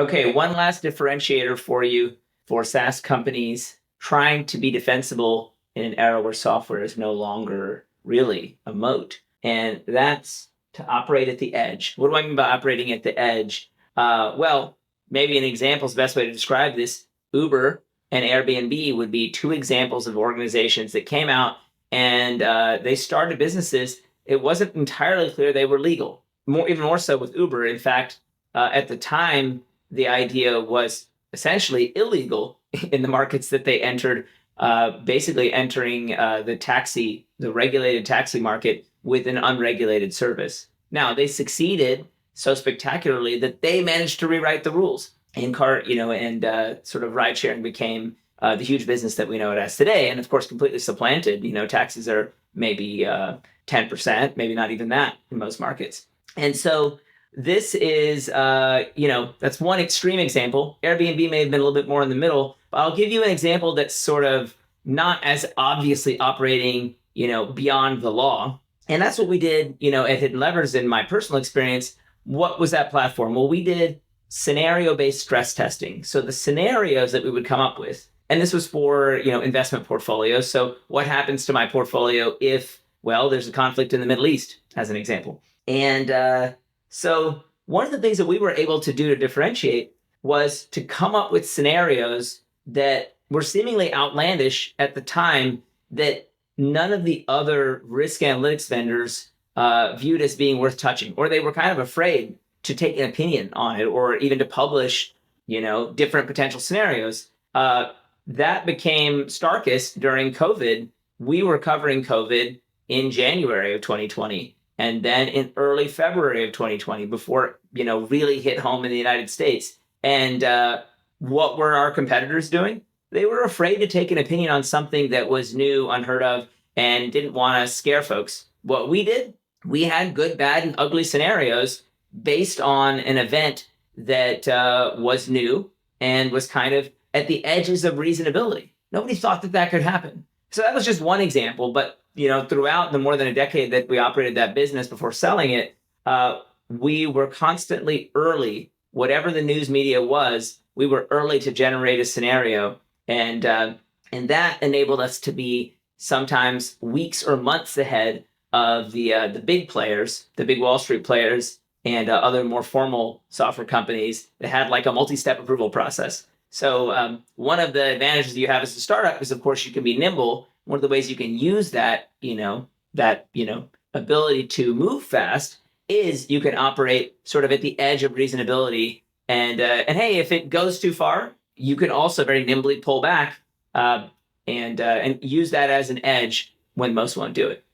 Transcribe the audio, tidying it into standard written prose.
Okay, one last differentiator for you for SaaS companies trying to be defensible in an era where software is no longer really a moat. And that's to operate at the edge. What do I mean by operating at the edge? Well, maybe an example is the best way to describe this. Uber and Airbnb would be two examples of organizations that came out and they started businesses. It wasn't entirely clear they were legal. Even more so with Uber. In fact, at the time, the idea was essentially illegal in the markets that they entered, basically entering the regulated taxi market with an unregulated service. Now, they succeeded so spectacularly that they managed to rewrite the rules. And sort of ride sharing became the huge business that we know it as today. And of course, completely supplanted. Taxis are maybe 10%, maybe not even that in most markets. And so this is, that's one extreme example. Airbnb may have been a little bit more in the middle, but I'll give you an example that's sort of not as obviously operating, beyond the law. And that's what we did, at HiddenLevers in my personal experience. What was that platform? Well, we did scenario-based stress testing. So the scenarios that we would come up with, and this was for, investment portfolios. So what happens to my portfolio if, there's a conflict in the Middle East, as an example. And so one of the things that we were able to do to differentiate was to come up with scenarios that were seemingly outlandish at the time that none of the other risk analytics vendors viewed as being worth touching, or they were kind of afraid to take an opinion on it or even to publish, different potential scenarios. That became starkest during COVID. We were covering COVID in January of 2020. And then in early February of 2020, before, really hit home in the United States. And what were our competitors doing? They were afraid to take an opinion on something that was new, unheard of, and didn't want to scare folks. What we did, we had good, bad, and ugly scenarios based on an event that was new and was kind of at the edges of reasonability. Nobody thought that could happen. So that was just one example, but throughout the more than a decade that we operated that business before selling it, we were constantly early. Whatever the news media was, we were early to generate a scenario, and that enabled us to be sometimes weeks or months ahead of the big players, the big Wall Street players, and other more formal software companies that had like a multi-step approval process. So one of the advantages you have as a startup is, of course, you can be nimble. One of the ways you can use that ability to move fast is you can operate sort of at the edge of reasonability. And hey, if it goes too far, you can also very nimbly pull back and use that as an edge when most won't do it.